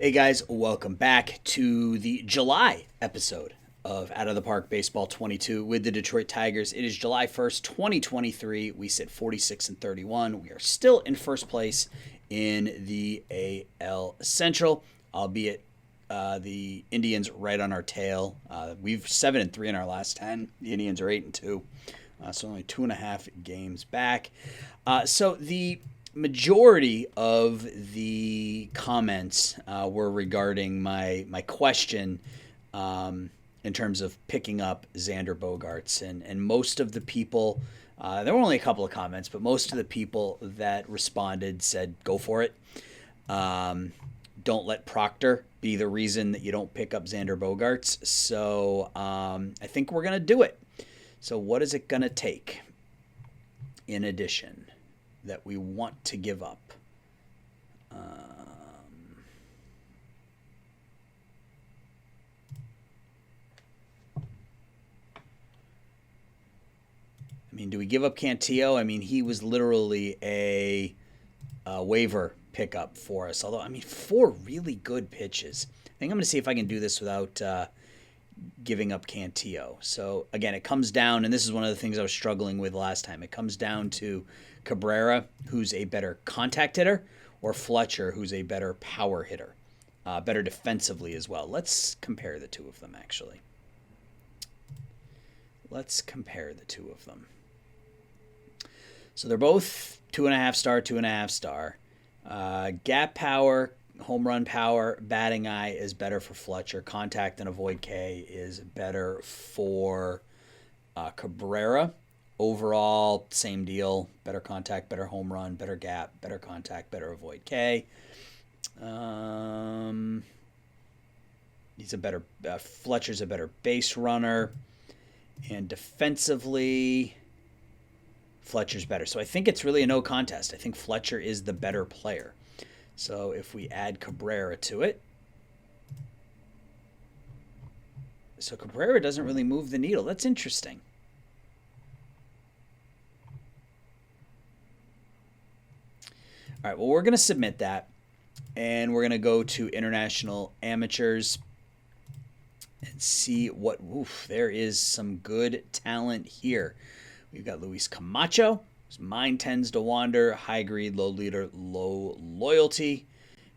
Hey guys, welcome back to the July episode of Out of the Park Baseball 22 with the Detroit Tigers. It is July 1st, 2023. We sit 46-31. We are still in first place in the AL Central, albeit the Indians right on our tail. We've 7-3 in our last 10. The Indians are 8-2, so only 2.5 games back. So the majority of the comments were regarding my question in terms of picking up Xander Bogaerts, and most of the people, there were only a couple of comments, but most of the people that responded said go for it. Don't let Proctor be the reason that you don't pick up Xander Bogaerts. So I think we're gonna do it. So what is it gonna take in addition that we want to give up? I mean, do we give up Cantillo? I mean, he was literally a waiver pickup for us. Although, I mean, 4 really good pitches. I think I'm going to see if I can do this without giving up Cantillo. So, again, it comes down, and this is one of the things I was struggling with last time. It comes down to Cabrera, who's a better contact hitter, or Fletcher, who's a better power hitter, better defensively as well. Let's compare the two of them, actually. Let's compare the two of them. So they're both 2.5 star, 2.5 star. Gap power, home run power, batting eye is better for Fletcher. Contact and avoid K is better for Cabrera. Overall, same deal. Better contact, better home run, better gap, better contact, better avoid K. He's a better Fletcher's a better base runner, and defensively, Fletcher's better. So I think it's really a no contest. I think Fletcher is the better player. So if we add Cabrera to it, so Cabrera doesn't really move the needle. That's interesting. All right, well, we're going to submit that, and we're going to go to International Amateurs and see what, there is some good talent here. We've got Luis Camacho. His mind tends to wander. High greed, low leader, low loyalty.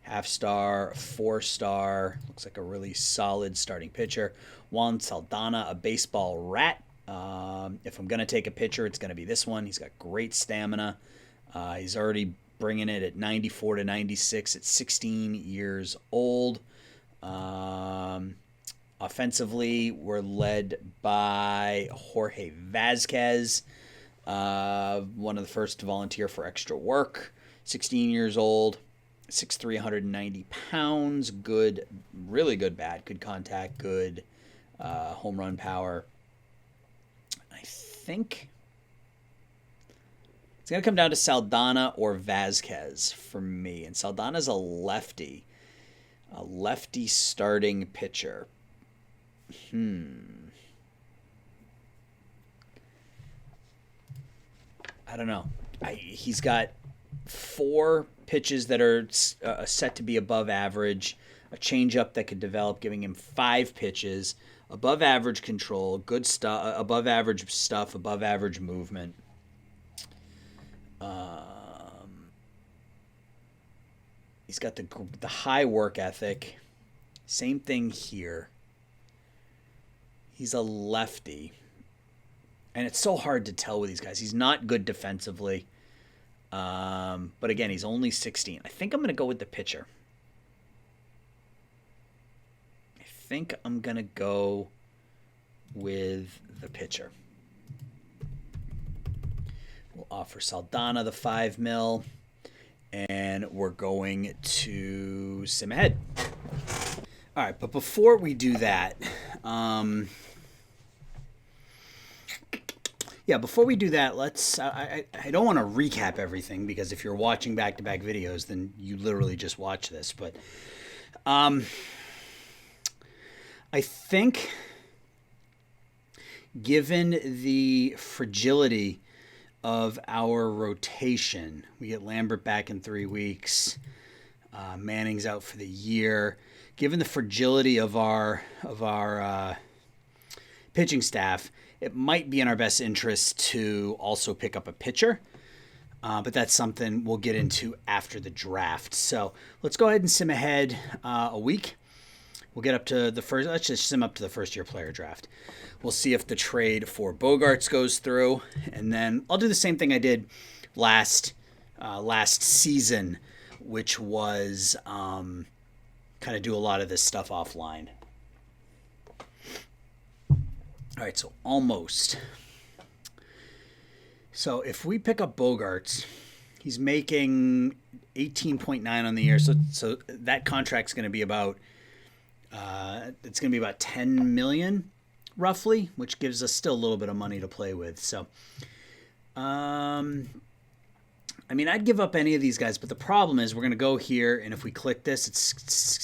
Half star, 4-star. Looks like a really solid starting pitcher. Juan Saldana, a baseball rat. If I'm going to take a pitcher, it's going to be this one. He's got great stamina. He's already bringing it at 94 to 96 at 16 years old. Offensively, we're led by Jorge Vazquez, one of the first to volunteer for extra work. 16 years old, 6'3", 190 pounds. Good, really good bat, good contact, good home run power. I think it's going to come down to Saldana or Vazquez for me. And Saldana's a lefty starting pitcher. I don't know. He's got 4 pitches that are set to be above average, a changeup that could develop, giving him 5 pitches, above average control, good stuff, above average stuff, above average movement. He's got the high work ethic. Same thing here. He's a lefty. And it's so hard to tell with these guys. He's not good defensively. But again, he's only 16. I think I'm going to go with the pitcher. We'll offer Saldana the $5 million. And we're going to sim ahead. All right, but before we do that, let's. I don't want to recap everything because if you're watching back-to-back videos, then you literally just watch this. But I think, given the fragility of our rotation, we get Lambert back in 3 weeks. Manning's out for the year. Given the fragility of our pitching staff, it might be in our best interest to also pick up a pitcher. But that's something we'll get into after the draft. So let's go ahead and sim ahead a week. We'll get up to the first. Let's just sim up to the first-year player draft. We'll see if the trade for Bogarts goes through, and then I'll do the same thing I did last season, which was kind of do a lot of this stuff offline. All right, so almost. So if we pick up Bogarts, he's making 18.9 on the year. So that contract's going to be about it's going to be about 10 million roughly, which gives us still a little bit of money to play with. So I mean, I'd give up any of these guys, but the problem is we're going to go here, and if we click this, it's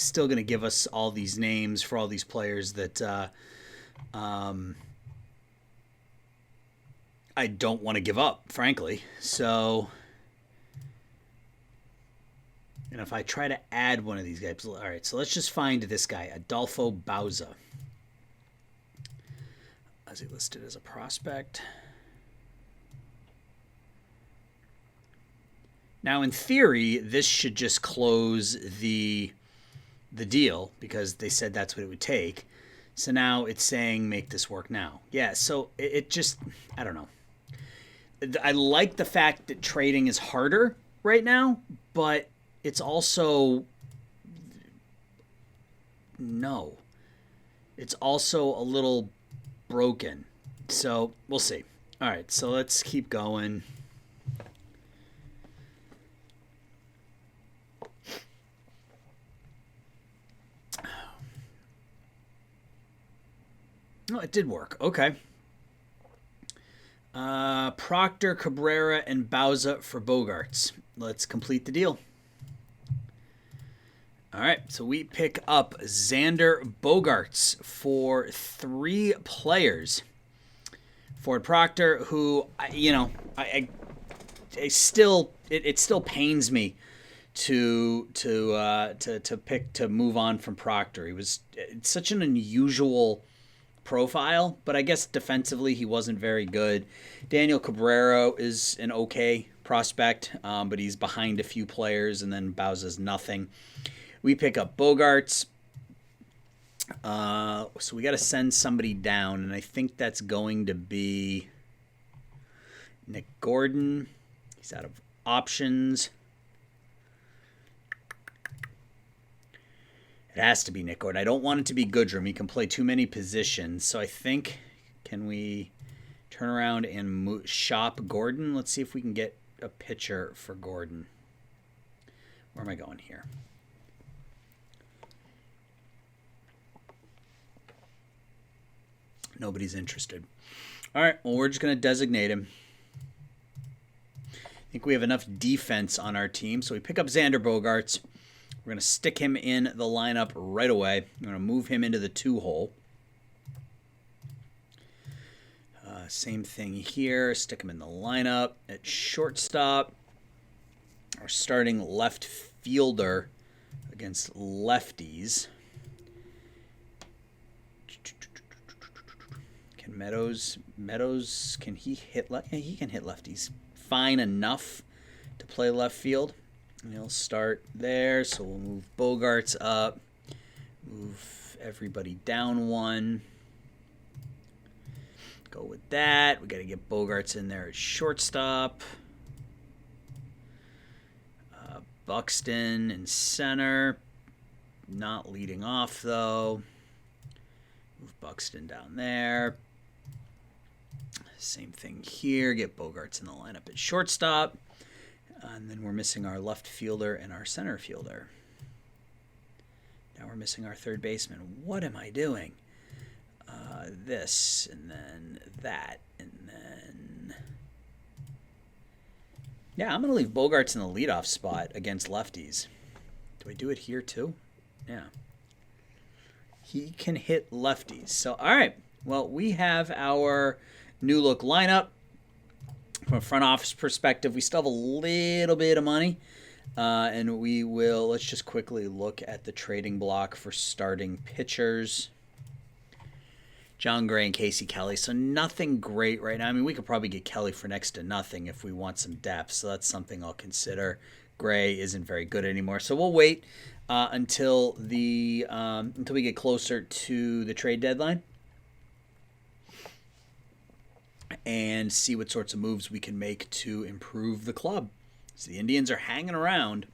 still going to give us all these names for all these players that I don't want to give up, frankly. So, and if I try to add one of these guys, all right, so let's just find this guy, Adolfo Bauza. Is he listed as a prospect? Now, in theory, this should just close the deal because they said that's what it would take. So now it's saying make this work now. Yeah, so it just, I don't know. I like the fact that trading is harder right now, but it's also, no. It's also a little broken. So we'll see. All right, so let's keep going. Oh, it did work. Okay. Proctor, Cabrera, and Bauza for Bogarts. Let's complete the deal. All right, so we pick up Xander Bogarts for 3 players. Ford Proctor, who, it still pains me to move on from Proctor. It's such an unusual profile, but I guess defensively he wasn't very good. Daniel Cabrera is an okay prospect, but he's behind a few players, and then Bauza's nothing. We pick up Bogarts. So we got to send somebody down, and I think that's going to be Nick Gordon. He's out of options. It has to be Nick Gordon. I don't want it to be Goodrum. He can play too many positions. So I think, can we turn around and shop Gordon? Let's see if we can get a pitcher for Gordon. Where am I going here? Nobody's interested. All right, well, we're just going to designate him. I think we have enough defense on our team. So we pick up Xander Bogarts. We're going to stick him in the lineup right away. We're going to move him into the 2-hole. Same thing here. Stick him in the lineup at shortstop. Our starting left fielder against lefties. Can Meadows, can he hit left? Yeah, he can hit lefties. Fine enough to play left field. And he'll start there, so we'll move Bogarts up, move everybody down 1. Go with that. We got to get Bogarts in there at shortstop. Buxton in center. Not leading off, though. Move Buxton down there. Same thing here. Get Bogarts in the lineup at shortstop. And then we're missing our left fielder and our center fielder. Now we're missing our third baseman. What am I doing? This, and then that, and then... Yeah, I'm going to leave Bogarts in the leadoff spot against lefties. Do I do it here too? Yeah. He can hit lefties. So, all right. Well, we have our new look lineup. From a front office perspective, we still have a little bit of money. And let's just quickly look at the trading block for starting pitchers. John Gray and Casey Kelly. So nothing great right now. I mean, we could probably get Kelly for next to nothing if we want some depth. So that's something I'll consider. Gray isn't very good anymore. So we'll wait until we get closer to the trade deadline and see what sorts of moves we can make to improve the club. So the Indians are hanging around.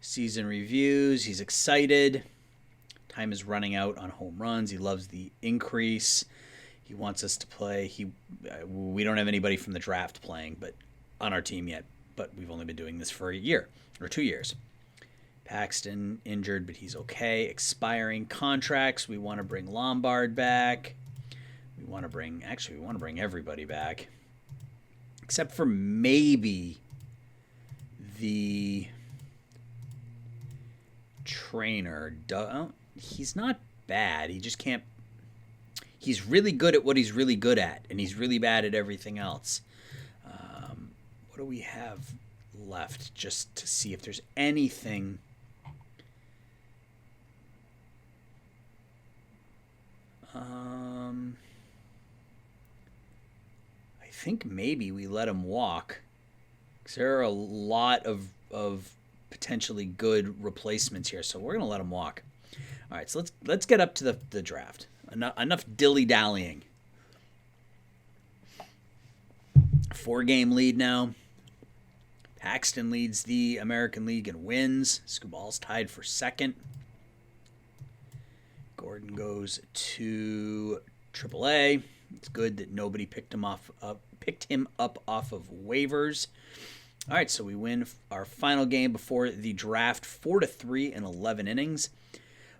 Season reviews. He's excited. Time is running out on home runs. He loves the increase. He wants us to play. We don't have anybody from the draft playing on our team yet, but we've only been doing this for a year or 2 years. Paxton injured, but he's okay. Expiring contracts. We want to bring Lombard back. We want to bring everybody back, except for maybe the trainer. He's not bad. He just can't. He's really good at what he's really good at, and he's really bad at everything else. What do we have left just to see if there's anything? I think maybe we let him walk, because there are a lot of potentially good replacements here, so we're going to let him walk. All right, so let's get up to the draft. Enough dilly-dallying. 4-game lead now. Paxton leads the American League in wins. Scubal's tied for second. Gordon goes to AAA. It's good that nobody picked him up off of waivers. All right, so we win our final game before the draft, 4-3 in 11 innings.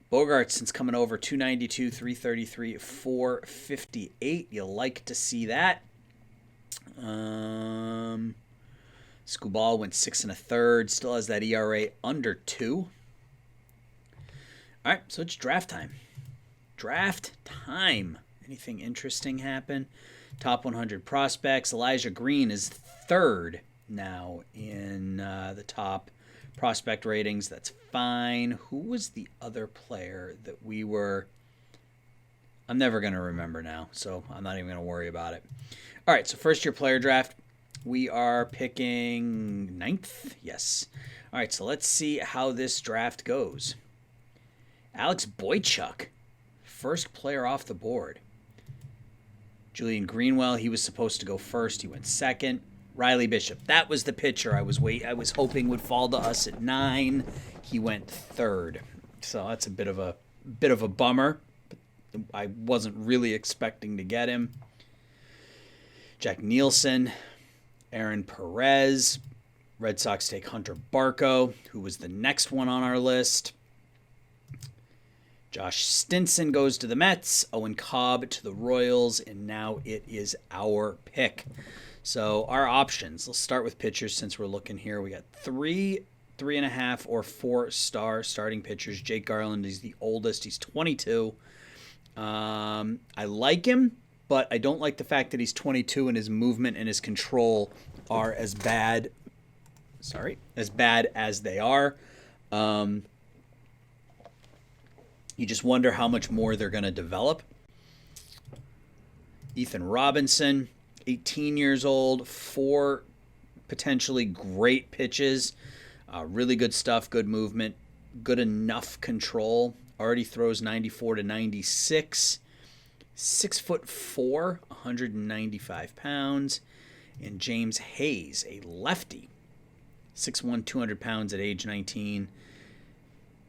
Bogart, since coming over, 292, 333, 458. You like to see that. Scubal went 6 1/3. Still has that ERA under 2. All right, so it's draft time. Draft time. Anything interesting happen? Top 100 prospects. Elijah Green is third now in the top prospect ratings. That's fine. Who was the other player that we were? I'm never going to remember now, so I'm not even going to worry about it. All right, so first year player draft. We are picking 9th. Yes. All right, so let's see how this draft goes. Alex Boychuk, first player off the board. Julian Greenwell, he was supposed to go first. He went second. Riley Bishop, that was the pitcher I was hoping would fall to us at 9. He went third. So that's a bit of a bummer. I wasn't really expecting to get him. Jack Nielsen, Aaron Perez. Red Sox take Hunter Barco, who was the next one on our list. Josh Stinson goes to the Mets. Owen Cobb to the Royals. And now it is our pick. So our options. Let's start with pitchers since we're looking here. We got 3, 3.5, or 4-star starting pitchers. Jake Garland is the oldest. He's 22. I like him, but I don't like the fact that he's 22 and his movement and his control are as bad as they are. You just wonder how much more they're going to develop. Ethan Robinson, 18 years old, 4 potentially great pitches. Really good stuff, good movement, good enough control. Already throws 94 to 96. 6'4", 195 pounds. And James Hayes, a lefty, 6'1", 200 pounds at age 19.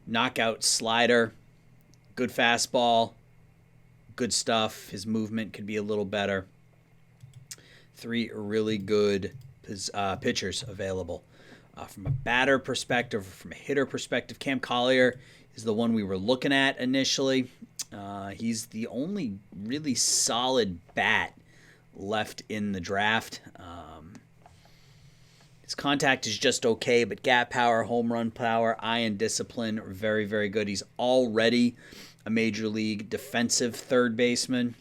Knockout slider, good fastball, good stuff. His movement could be a little better. 3 really good pitchers available. From a batter perspective, from a hitter perspective, Cam Collier is the one we were looking at initially. He's the only really solid bat left in the draft. His contact is just okay, but gap power, home run power, eye and discipline are very, very good. He's already a major league defensive third baseman.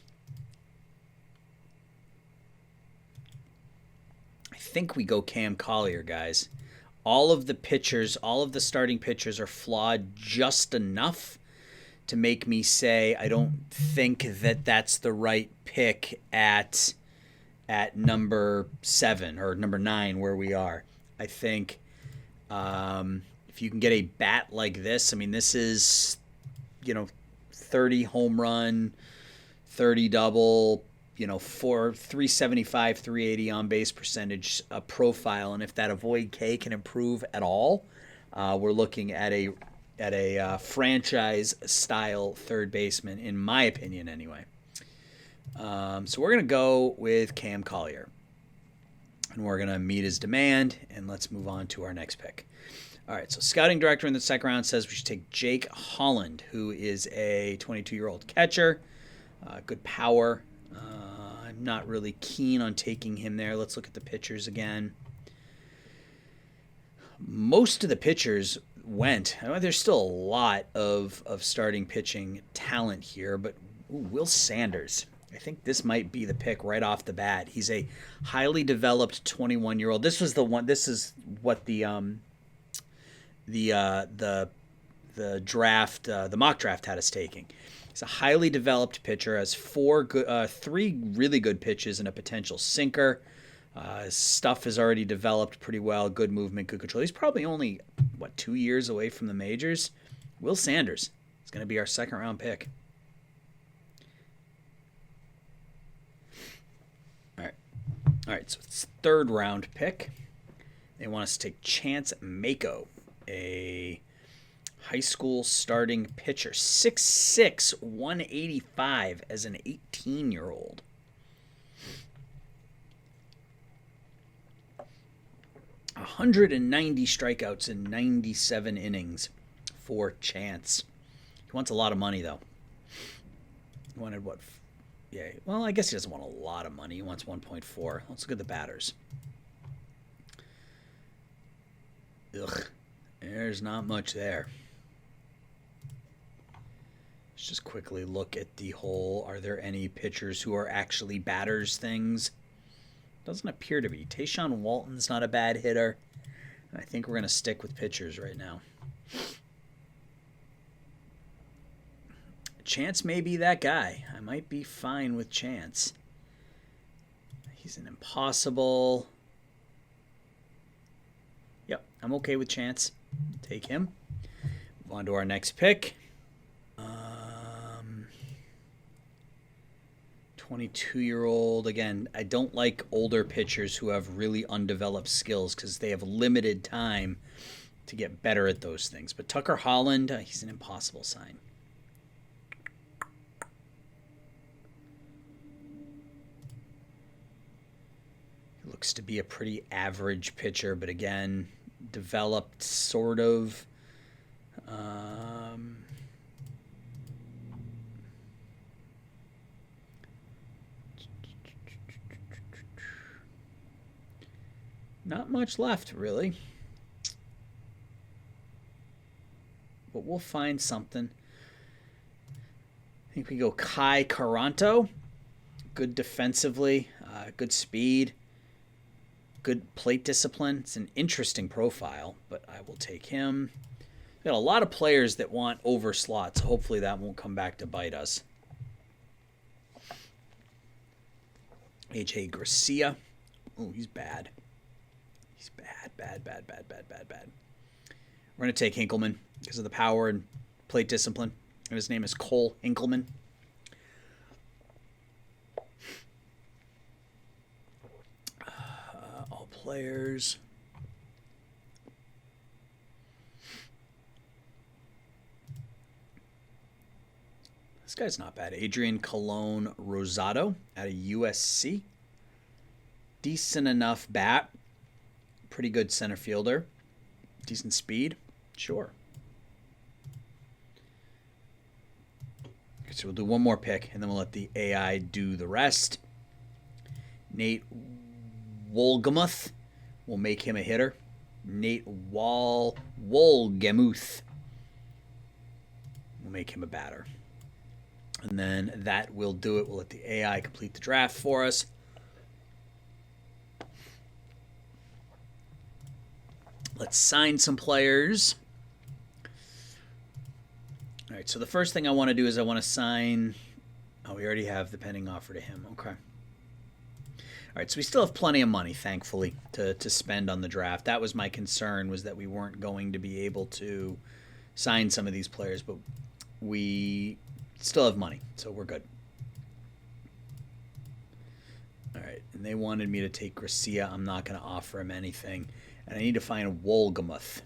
I think we go Cam Collier, guys. All of the pitchers, all of the starting pitchers are flawed just enough to make me say I don't think that that's the right pick at number 7 or number 9 where we are. I think if you can get a bat like this, I mean, this is, 30 home run, 30 double, 375, 380 on base percentage profile. And if that avoid K can improve at all, we're looking at a franchise style third baseman, in my opinion, anyway. So we're going to go with Cam Collier. And we're going to meet his demand, and let's move on to our next pick. All right, so scouting director in the second round says we should take Jake Holland, who is a 22-year-old catcher. Good power. I'm not keen keen on taking him there. Let's look at the pitchers again. Most of the pitchers went. There's still a lot of starting pitching talent here, but Will Sanders. I think this might be the pick right off the bat. He's a highly developed 21-year-old. This was the one. This is what the draft, the mock draft had us taking. He's a highly developed pitcher. Has 3 really good pitches and a potential sinker. His stuff is already developed pretty well. Good movement, good control. He's probably only 2 years away from the majors. Will Sanders is going to be our second round pick. All right, so it's third round pick. They want us to take Chance Mako, a high school starting pitcher, 6'6", 185 as an 18-year-old. A 190 strikeouts in 97 innings for Chance. He wants a lot of money, though. He wanted what? Yeah, well, I guess he doesn't want a lot of money. He wants 1.4. Let's look at the batters. Ugh, there's not much there. Let's just quickly look at the whole, are there any pitchers who are actually batters things? Doesn't appear to be. Tayshawn Walton's not a bad hitter. I think we're going to stick with pitchers right now. Chance may be that guy. I might be fine with Chance. He's an impossible. Yep, I'm okay with Chance. Take him. Move on to our next pick. 22-year-old. Again, I don't like older pitchers who have really undeveloped skills because they have limited time to get better at those things. But Tucker Holland, he's an impossible sign. He looks to be a pretty average pitcher, but again, developed sort of. Not much left, really. But we'll find something. I think we go Kai Caranto. Good defensively, good speed, good plate discipline. It's an interesting profile, but I will take him. We've got a lot of players that want over slots. Hopefully that won't come back to bite us. A.J. Garcia. Oh, he's bad. He's bad. We're going to take Hinkleman because of the power and plate discipline. And his name is Cole Hinkleman. All players. This guy's not bad. Adrian Colon Rosado out of USC. Decent enough bat. Pretty good center fielder. Decent speed. Sure. Okay, so we'll do one more pick, and then we'll let the AI do the rest. Nate Wolgemuth. We'll make him a hitter. Nate Wolgemuth. We'll make him a batter. And then that will do it. We'll let the AI complete the draft for us. Let's sign some players. All right, so the first thing I want to do is I want to sign... Oh, we already have the pending offer to him. Okay. All right, so we still have plenty of money, thankfully, to spend on the draft. That was my concern, was that we weren't going to be able to sign some of these players, but we still have money, so we're good. All right, and they wanted me to take Gracia. I'm not going to offer him anything. And I need to find Wolgamuth.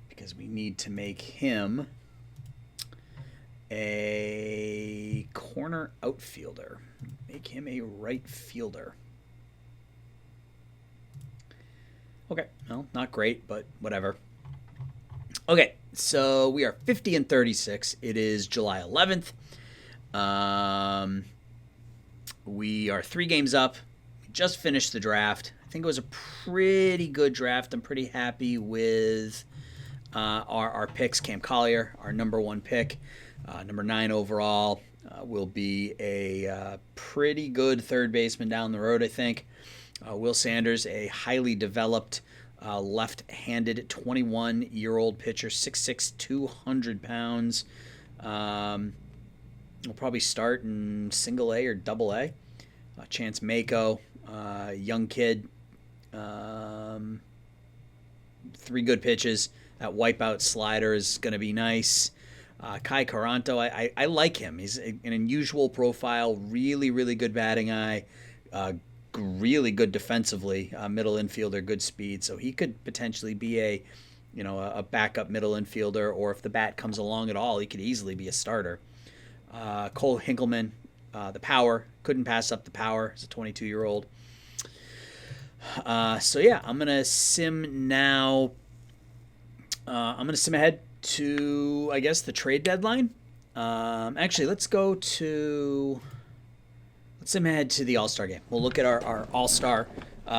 Because we need to make him a corner outfielder. Make him a right fielder. Okay, well, not great, but whatever. Okay, so we are 50 and 36. It is July 11th. We are 3 games up. We just finished the draft. I think it was a pretty good draft. I'm pretty happy with our picks. Cam Collier, our number 1 pick, number 9 overall, will be a pretty good third baseman down the road, I think. Will Sanders, a highly developed left-handed 21-year-old pitcher, 6'6", 200 pounds. Will probably start in single A or double A. Chance Mako, young kid, 3 good pitches. That wipeout slider is going to be nice. Kai Caranto, I like him. He's an unusual profile, really, really good batting eye, really good defensively, middle infielder, good speed. So he could potentially be a backup middle infielder, or if the bat comes along at all, he could easily be a starter. Cole Hinkleman, the power, couldn't pass up the power as a 22-year-old. So yeah, I'm going to sim now. I'm going to sim ahead to, I guess, the trade deadline. Actually, let's sim ahead to the All-Star game. We'll look at our All-Star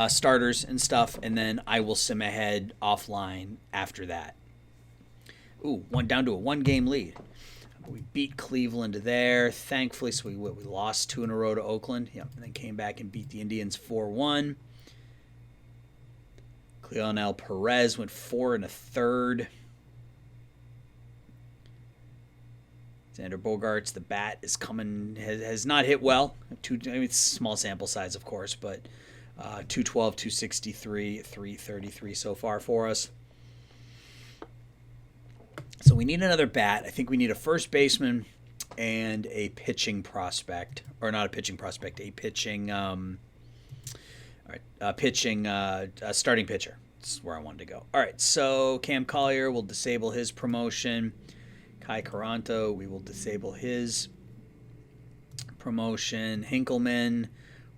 starters and stuff, and then I will sim ahead offline after that. Ooh, down to a 1-game lead. We beat Cleveland there, thankfully. So we lost 2 in a row to Oakland. Yep, and then came back and beat the Indians 4-1. Cleonel Perez went 4 1/3. Xander Bogaerts, the bat is coming, has not hit well. It's small sample size, of course, but 212, 263, 333 so far for us. So we need another bat. I think we need a first baseman and a pitching prospect, or not a pitching prospect, a pitching, starting pitcher. That's where I wanted to go. All right, so Cam Collier will disable his promotion. Kai Caranto, we will disable his promotion. Hinkleman,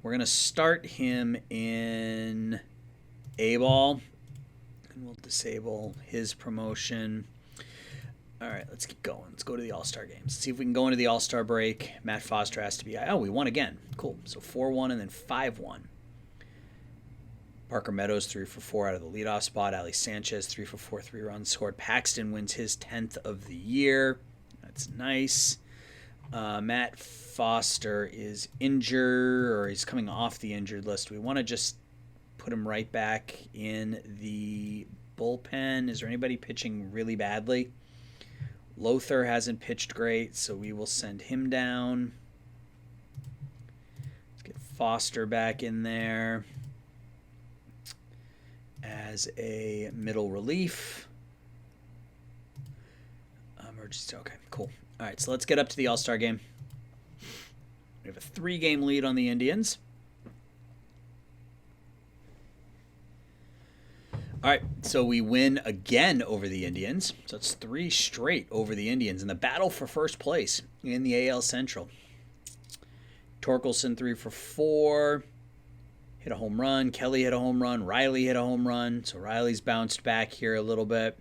we're going to start him in A-ball, and we'll disable his promotion. All right, let's keep going. Let's go to the All-Star games. Let's see if we can go into the All-Star break. Matt Foster has to be... Oh, we won again. Cool. So 4-1 and then 5-1. Parker Meadows, 3 for 4 out of the leadoff spot. Ali Sanchez, 3 for 4, 3 runs scored. Paxton wins his 10th of the year. That's nice. Matt Foster is injured, or he's coming off the injured list. We want to just put him right back in the bullpen. Is there anybody pitching really badly? Lothar hasn't pitched great, so we will send him down. Let's get Foster back in there as a middle relief. Emergency. Okay, cool. All right, so let's get up to the All-Star game. We have a 3-game lead on the Indians. All right, so we win again over the Indians. So it's 3 straight over the Indians in the battle for first place in the AL Central. Torkelson 3 for 4. Hit a home run. Kelly hit a home run. Riley hit a home run. So Riley's bounced back here a little bit.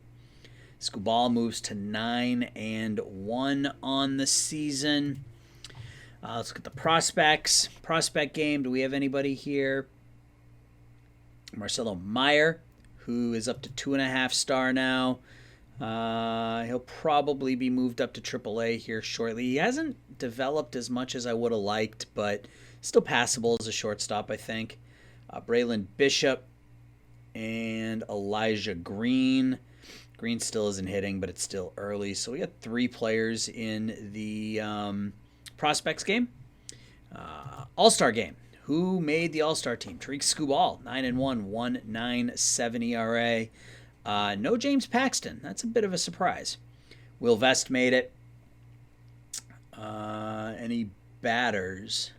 Scubal moves to 9-1 on the season. Let's look at the prospects. Prospect game. Do we have anybody here? Marcelo Meyer, who is up to 2.5 star now. He'll probably be moved up to AAA here shortly. He hasn't developed as much as I would have liked, but still passable as a shortstop, I think. Braylon Bishop, and Elijah Green. Green still isn't hitting, but it's still early. So we got 3 players in the prospects game. All-Star game. Who made the All-Star team? Tariq Skubal, 9-1, 1.97 ERA. No James Paxton. That's a bit of a surprise. Will Vest made it. Any batters?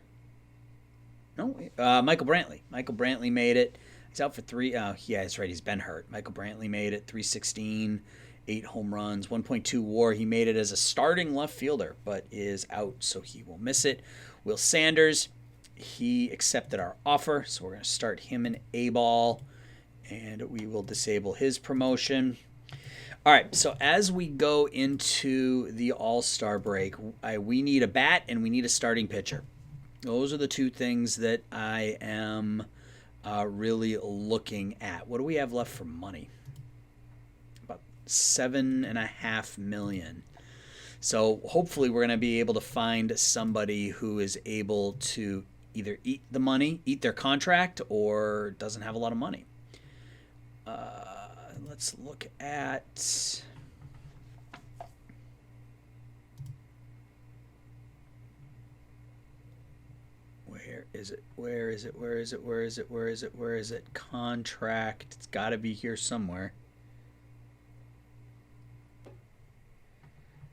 No. Michael Brantley. Michael Brantley made it. He's out for 3. Yeah, that's right. He's been hurt. Michael Brantley made it. 316, 8 home runs, 1.2 WAR. He made it as a starting left fielder, but is out, so he will miss it. Will Sanders, he accepted our offer, so we're going to start him in A-ball, and we will disable his promotion. All right, so as we go into the All-Star break, we need a bat and we need a starting pitcher. Those are the 2 things that I am really looking at. What do we have left for money? About $7.5 million. So hopefully we're going to be able to find somebody who is able to either eat the money, eat their contract, or doesn't have a lot of money. Let's look at... Where is it? Contract. It's got to be here somewhere.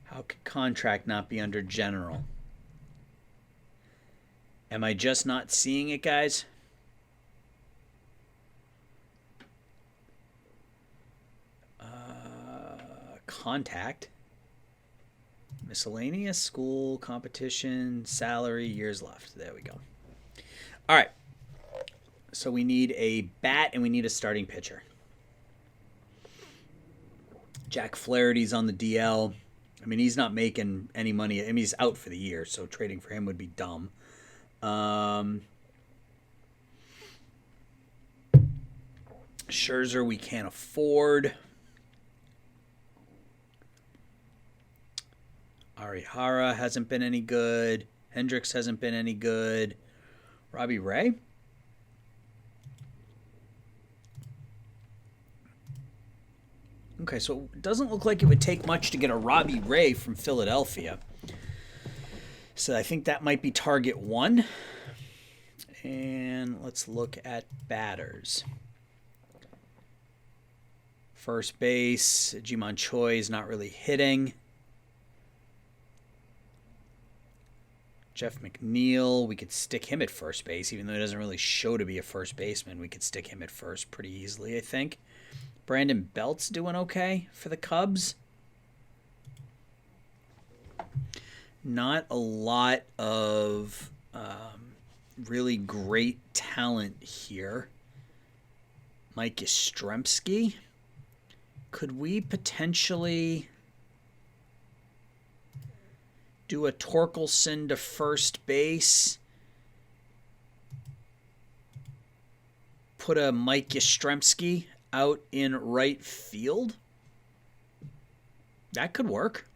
How could contract not be under general? Am I just not seeing it, guys? Contact. Miscellaneous, school, competition, salary, years left. There we go. All right. So we need a bat and we need a starting pitcher. Jack Flaherty's on the DL. I mean, he's not making any money. I mean, he's out for the year, so trading for him would be dumb. Scherzer we can't afford. Arihara hasn't been any good. Hendricks hasn't been any good. Robbie Ray? Okay, so it doesn't look like it would take much to get a Robbie Ray from Philadelphia. So I think that might be target 1. And let's look at batters. First base, Jimon Choi is not really hitting. Jeff McNeil, we could stick him at first base, even though he doesn't really show to be a first baseman. We could stick him at first pretty easily, I think. Brandon Belt's doing okay for the Cubs. Not a lot of really great talent here. Mike Yastrzemski. Could we potentially do a Torkelson to first base? Put a Mike Yastrzemski out in right field? That could work.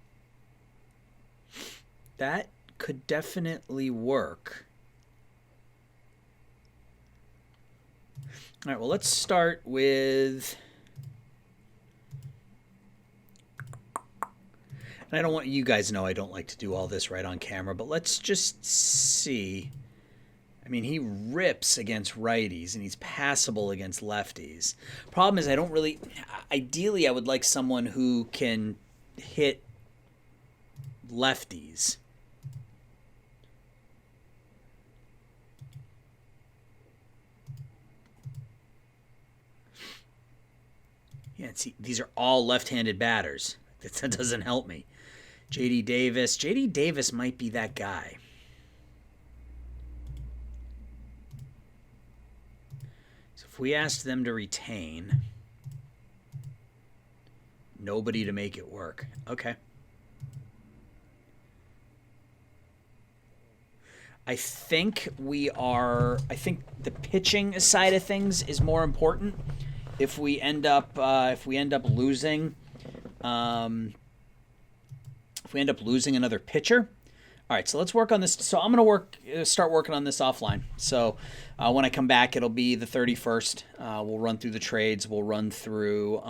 That could definitely work. All right, well, let's start with... And I don't want you guys to know I don't like to do all this right on camera, but let's just see. I mean, he rips against righties, and he's passable against lefties. Problem is, I don't really... Ideally, I would like someone who can hit lefties. Yeah, see, these are all left-handed batters. That doesn't help me. J.D. Davis. J.D. Davis might be that guy. So if we asked them to retain, nobody to make it work. Okay. I think the pitching side of things is more important. If we end up losing another pitcher, All right, so let's work on this. So I'm going to start working on this offline. So when I come back, it'll be the 31st. We'll run through the trades. We'll run through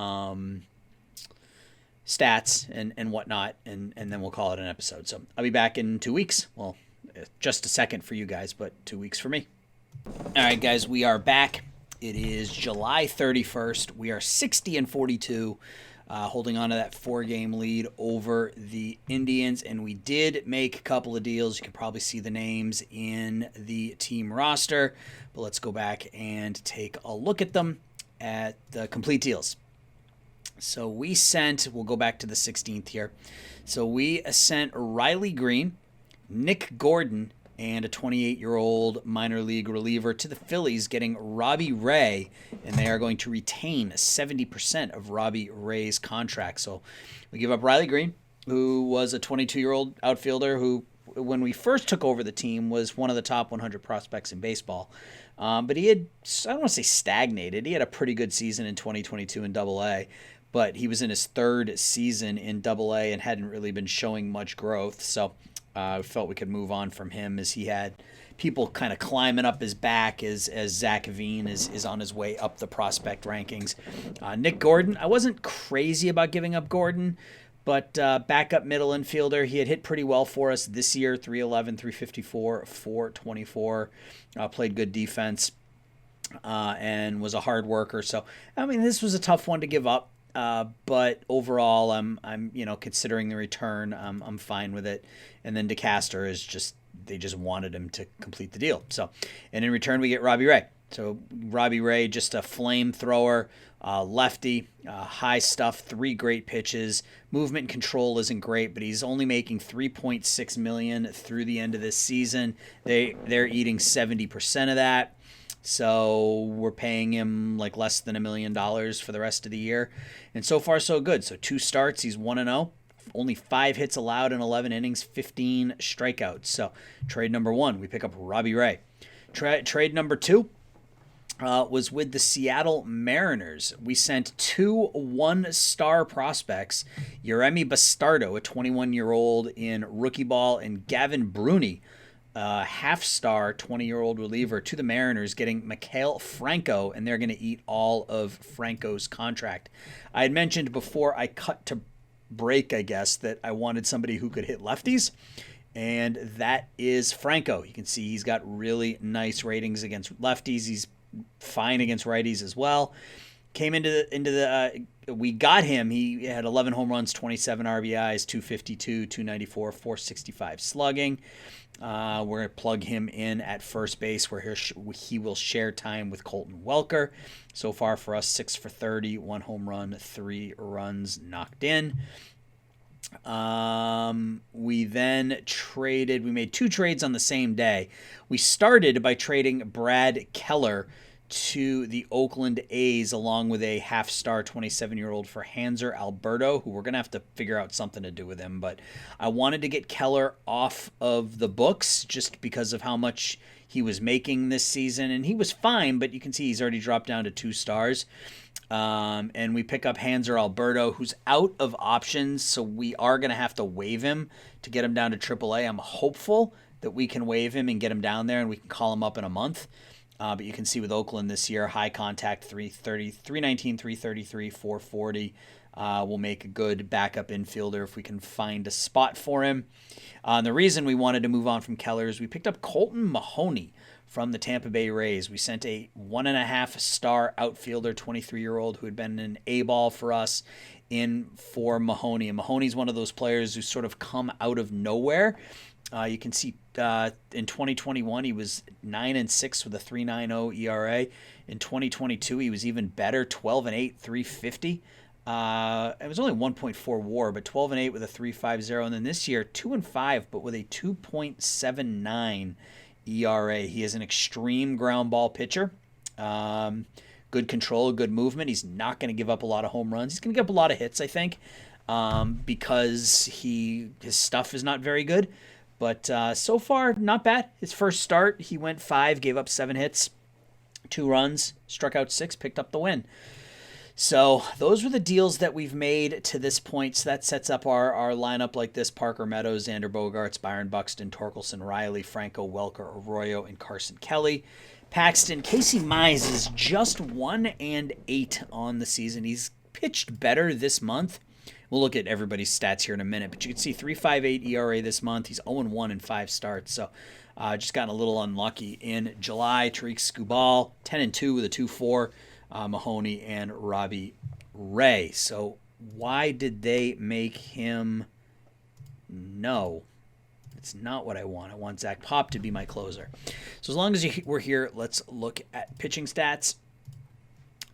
stats and whatnot, and then we'll call it an episode. So I'll be back in 2 weeks. Well, just a second for you guys, but 2 weeks for me. All right, guys, we are back. It is July 31st. We are 60-42, holding on to that 4-game lead over the Indians, and we did make a couple of deals. You can probably see the names in the team roster, but let's go back and take a look at them at the complete deals. So we'll go back to the 16th here. So we sent Riley Green, Nick Gordon, and a 28-year-old minor league reliever to the Phillies, getting Robbie Ray, and they are going to retain 70% of Robbie Ray's contract. So we give up Riley Green, who was a 22-year-old outfielder who, when we first took over the team, was one of the top 100 prospects in baseball. But he had, I don't want to say stagnated. He had a pretty good season in 2022 in Double-A, but he was in his third season in Double-A and hadn't really been showing much growth. So I felt we could move on from him, as he had people kind of climbing up his back as Zach Aveen is on his way up the prospect rankings. Nick Gordon, I wasn't crazy about giving up Gordon, but backup middle infielder. He had hit pretty well for us this year, 311, 354, 424, played good defense, and was a hard worker. So, I mean, this was a tough one to give up. But overall, I'm considering the return, I'm fine with it. And then DeCaster they just wanted him to complete the deal. So, and in return, we get Robbie Ray. So Robbie Ray, just a flamethrower, lefty, high stuff, 3 great pitches. Movement and control isn't great, but he's only making $3.6 million through the end of this season. They're eating 70% of that. So we're paying him like less than $1 million for the rest of the year. And so far, so good. So 2 starts, he's 1-0. Only 5 hits allowed in 11 innings, 15 strikeouts. So trade number 1, we pick up Robbie Ray. Trade number 2 was with the Seattle Mariners. We sent 2 1-star prospects, Yeremy Bastardo, a 21-year-old in rookie ball, and Gavin Bruni, half-star 20-year-old reliever, to the Mariners, getting Mikael Franco, and they're going to eat all of Franco's contract. I had mentioned before I cut to break, I guess, that I wanted somebody who could hit lefties, and that is Franco. You can see he's got really nice ratings against lefties. He's fine against righties as well. Came we got him. He had 11 home runs, 27 RBIs, 252, 294, 465 slugging. We're going to plug him in at first base, where he will share time with Colton Welker. So far for us, 6 for 30, 1 home run, 3 runs knocked in. We then traded. We made 2 trades on the same day. We started by trading Brad Keller to the Oakland A's, along with a half-star 27-year-old for Hanser Alberto, who we're going to have to figure out something to do with him. But I wanted to get Keller off of the books just because of how much he was making this season. And he was fine, but you can see he's already dropped down to 2 stars. And we pick up Hanser Alberto, who's out of options, so we are going to have to waive him to get him down to AAA. I'm hopeful that we can waive him and get him down there, and we can call him up in a month. But you can see with Oakland this year, high contact, 330, 319, 333, 440. We'll make a good backup infielder if we can find a spot for him. The reason we wanted to move on from Keller is we picked up Colton Mahoney from the Tampa Bay Rays. We sent a 1.5-star outfielder, 23-year-old, who had been an A-ball for us, in for Mahoney. And Mahoney's one of those players who sort of come out of nowhere. You can see in 2021, he was 9-6 with a 3.90 ERA. In 2022, he was even better, 12-8, 350. It was only 1.4 WAR, but 12-8 with a 3.50. And then this year, 2-5, but with a 2.79 ERA. He is an extreme ground ball pitcher. Good control, good movement. He's not going to give up a lot of home runs. He's going to give up a lot of hits, I think, because his stuff is not very good. But so far, not bad. His first start, he went 5, gave up 7 hits, 2 runs, struck out 6, picked up the win. So those were the deals that we've made to this point. So that sets up our lineup like this: Parker, Meadows, Xander Bogaerts, Byron Buxton, Torkelson, Riley, Franco, Welker, Arroyo, and Carson Kelly. Paxton, Casey Mize is just 1-8 on the season. He's pitched better this month. We'll look at everybody's stats here in a minute, but you can see 3.58 ERA this month. He's 0-1 in 5 starts. So just gotten a little unlucky in July. Tariq Skubal, 10-2 with a 2.4. Mahoney and Robbie Ray. So why did they make him? No, it's not what I want. I want Zach Pop to be my closer. So as long as we're here, let's look at pitching stats.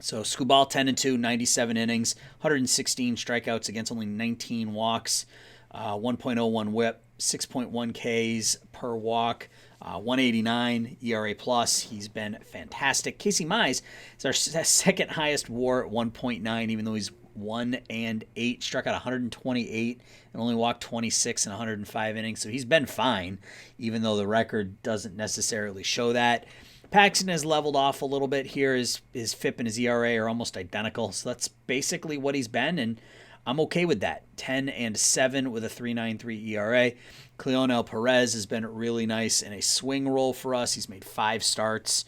So Skubal, 10-2, 97 innings, 116 strikeouts against only 19 walks, 1.01 whip, 6.1 Ks per walk, 189 ERA plus. He's been fantastic. Casey Mize is our second highest WAR at 1.9, even though he's 1-8, struck out 128 and only walked 26 in 105 innings. So he's been fine, even though the record doesn't necessarily show that. Paxton has leveled off a little bit here. His FIP and his ERA are almost identical. So that's basically what he's been, and I'm okay with that. 10-7 with a 3.93 ERA. Cleonel Perez has been really nice in a swing role for us. He's made 5 starts.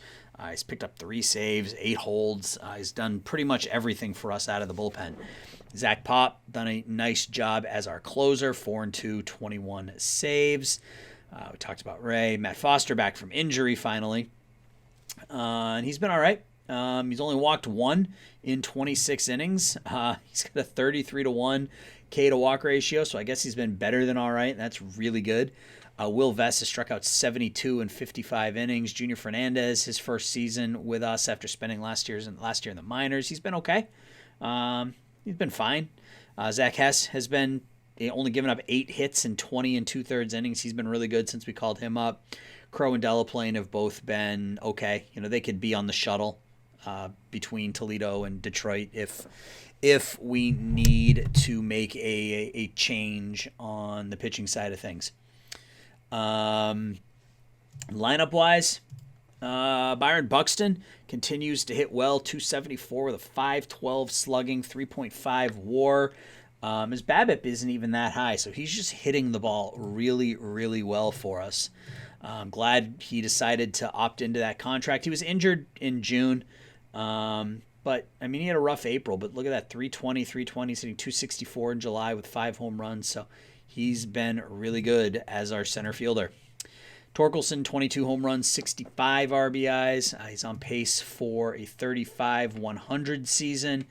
He's picked up 3 saves, 8 holds. He's done pretty much everything for us out of the bullpen. Zach Pop done a nice job as our closer, 4-2, 21 saves. We talked about Ray. Matt Foster back from injury finally. And he's been all right. He's only walked 1 in 26 innings. He's got a 33-1 K to walk ratio, so I guess he's been better than all right, and that's really good. Will Vest has struck out 72 in 55 innings. Junior Fernandez, his first season with us after spending last year in the minors. He's been okay. He's been fine. Zach Hess has been only given up 8 hits in 20 2/3 innings. He's been really good since we called him up. Crow and Delaplane have both been okay. They could be on the shuttle between Toledo and Detroit if we need to make a change on the pitching side of things. Lineup-wise, Byron Buxton continues to hit well, 274 with a 5.12 slugging, 3.5 WAR. His BABIP isn't even that high, so he's just hitting the ball really, really well for us. I'm glad he decided to opt into that contract. He was injured in June, but, he had a rough April. But look at that, 320, hitting 264 in July with 5 home runs. So he's been really good as our center fielder. Torkelson, 22 home runs, 65 RBIs. He's on pace for a 35-100 season.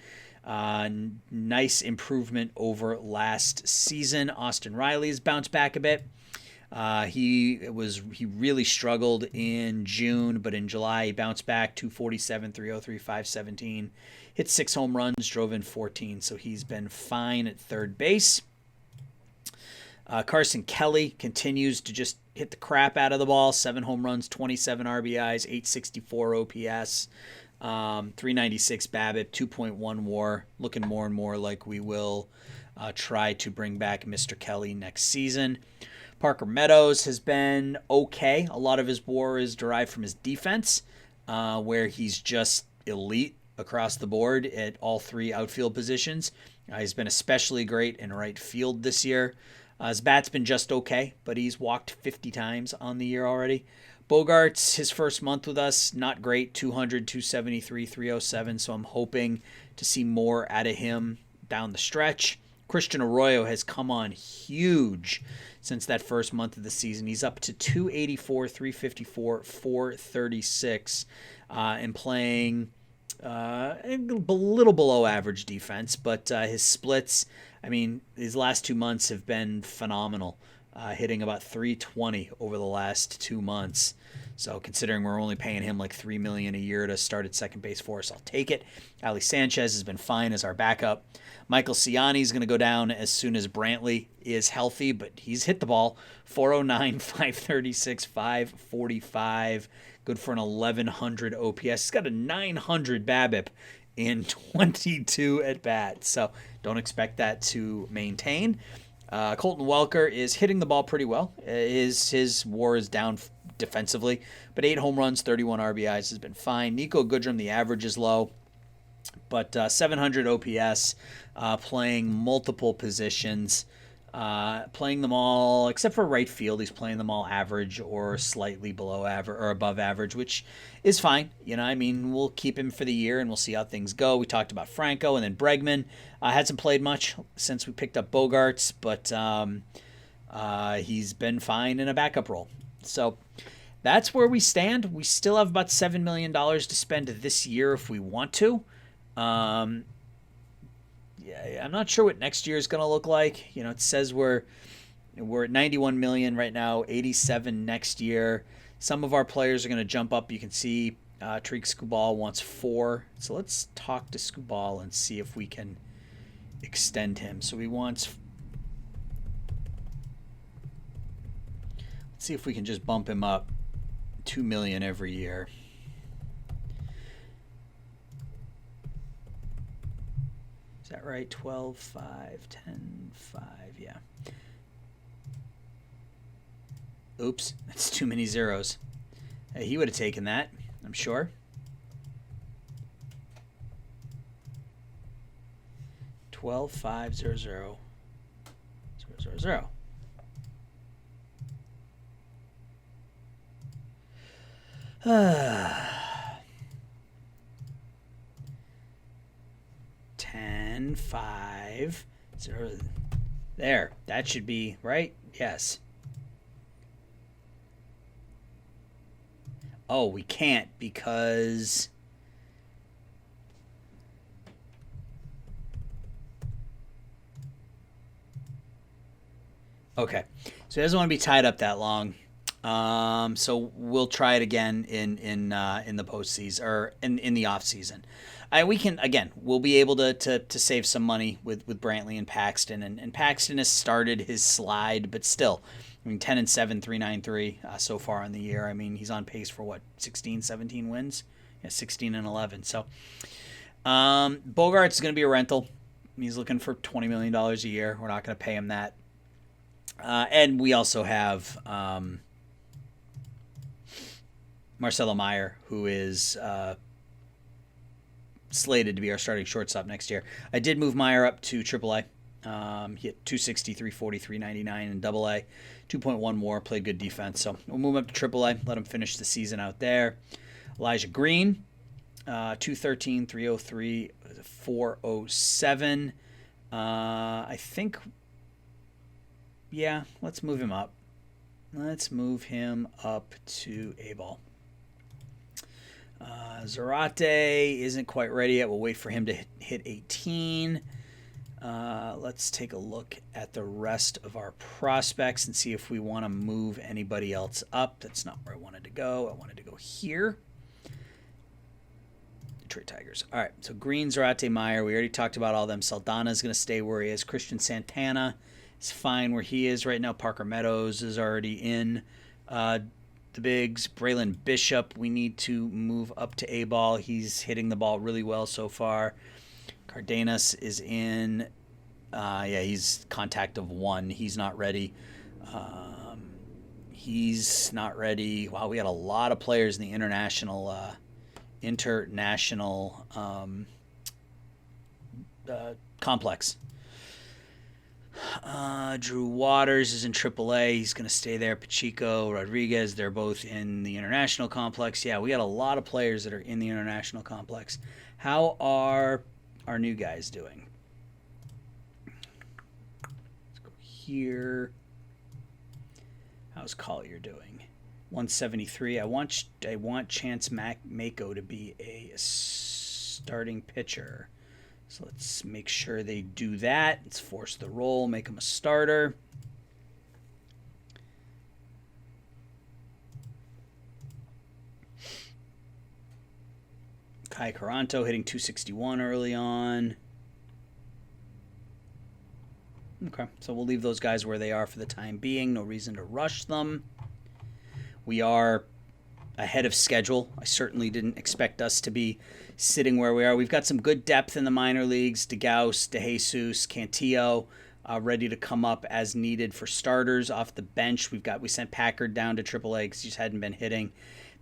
Nice improvement over last season. Austin Riley's bounced back a bit. He really struggled in June, but in July he bounced back. 247, 303, 517. Hit 6 home runs, drove in 14, so he's been fine at third base. Carson Kelly continues to just hit the crap out of the ball. 7 home runs, 27 RBIs, 864 OPS, 396 BABIP, 2.1 WAR. Looking more and more like we will try to bring back Mr. Kelly next season. Parker Meadows has been okay. A lot of his WAR is derived from his defense, where he's just elite across the board at all 3 outfield positions. He's been especially great in right field this year. His bat's been just okay, but he's walked 50 times on the year already. Bogaerts, his first month with us, not great, 200, 273, 307, so I'm hoping to see more out of him down the stretch. Christian Arroyo has come on huge since that first month of the season. He's up to 284, 354, 436, and playing a little below average defense, but his splits, his last 2 months have been phenomenal, hitting about 320 over the last 2 months. So considering we're only paying him like $3 million a year to start at second base for us, I'll take it. Ali Sanchez has been fine as our backup. Michael Ciani is going to go down as soon as Brantley is healthy, but he's hit the ball. 409, 536, 545. Good for an 1100 OPS. He's got a 900 BABIP in 22 at-bats, so don't expect that to maintain. Colton Welker is hitting the ball pretty well. His WAR is down defensively, but 8 home runs, 31 RBIs has been fine. Nico Goodrum, the average is low. But 700 OPS, playing multiple positions, playing them all, except for right field, he's playing them all average or slightly below average or above average, which is fine. I mean, we'll keep him for the year and we'll see how things go. We talked about Franco, and then Bregman hasn't played much since we picked up Bogarts, but he's been fine in a backup role. So that's where we stand. We still have about $7 million to spend this year if we want to. Yeah, I'm not sure what next year is going to look like. It says we're at 91 million right now, 87 next year. Some of our players are going to jump up. You can see Tariq Skubal wants 4. So let's talk to Skubal and see if we can extend him. So he wants. Let's see if we can just bump him up 2 million every year. Is that right? 12, 5, 10, 5, yeah. Oops, that's too many zeros. He would have taken that, I'm sure. 12, 5, 0, 0, 0, 0, 0. Ten, 5, 0. There, that should be right. Yes. Oh, we can't because okay. So he doesn't want to be tied up that long. So we'll try it again in the postseason or in the off season. We can again. We'll be able to save some money with Brantley and Paxton, and Paxton has started his slide, but still, I mean 10-7, 393 so far in the year. I mean he's on pace for what 16, 17 wins, 16-11. So Bogarts is going to be a rental. He's looking for $20 million a year. We're not going to pay him that. And we also have Marcelo Meyer, who is slated to be our starting shortstop next year. I did move Meyer up to AAA. He hit 260, 340, 399 in AA. 2.1 more, played good defense. So we'll move him up to AAA, let him finish the season out there. Elijah Green, 213, 303, 407. I think, yeah, let's move him up. Let's move him up to A-ball. Zarate isn't quite ready yet. We'll wait for him to hit 18. Let's take a look at the rest of our prospects and see if we want to move anybody else up. That's not where I wanted to go. I wanted to go here. Detroit Tigers. All right, so Green, Zarate, Meyer. We already talked about all them. Saldana is going to stay where he is. Christian Santana is fine where he is right now. Parker Meadows is already in the bigs. Braylon Bishop, we need to move up to A-ball. He's hitting the ball really well so far. Cardenas is in. Yeah, he's contact of 1. He's not ready. He's not ready. Wow, we had a lot of players in the international complex. Drew Waters is in AAA. He's going to stay there. Pacheco, Rodriguez, they're both in the international complex. Yeah, we got a lot of players that are in the international complex. How are our new guys doing? Let's go here. How's Collier doing? 173. I want Chance Mako to be a starting pitcher. So let's make sure they do that. Let's force the roll, make him a starter. Kai Caranto hitting 261 early on. Okay, so we'll leave those guys where they are for the time being. No reason to rush them. We are ahead of schedule. I certainly didn't expect us to be sitting where we are. We've got some good depth in the minor leagues. DeGauss, DeJesus, Cantillo. ready to come up as needed for starters off the bench. We sent Packard down to AAA because he just hadn't been hitting.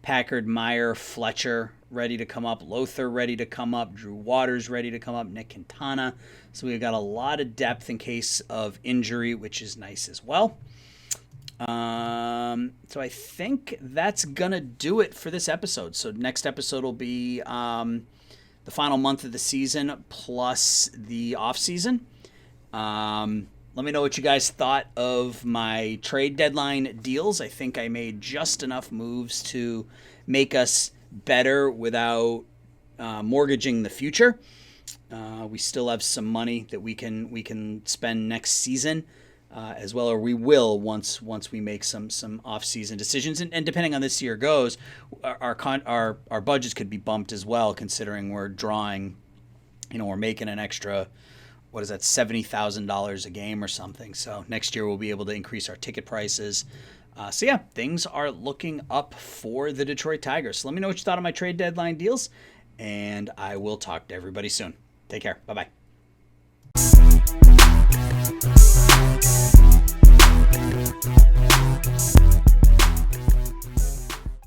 Packard, Meyer, Fletcher ready to come up. Lothar ready to come up. Drew Waters ready to come up. Nick Quintana. So we've got a lot of depth in case of injury, which is nice as well. So I think that's going to do it for this episode. So next episode will be the final month of the season plus the off season. Let me know what you guys thought of my trade deadline deals. I think I made just enough moves to make us better without mortgaging the future. We still have some money that we can spend next season as well, or we will once we make some off-season decisions. And depending on this year goes, our budgets could be bumped as well, considering we're drawing, we're making an extra, what is that, $70,000 a game or something. So next year we'll be able to increase our ticket prices. So yeah, things are looking up for the Detroit Tigers. So let me know what you thought of my trade deadline deals, and I will talk to everybody soon. Take care. Bye-bye.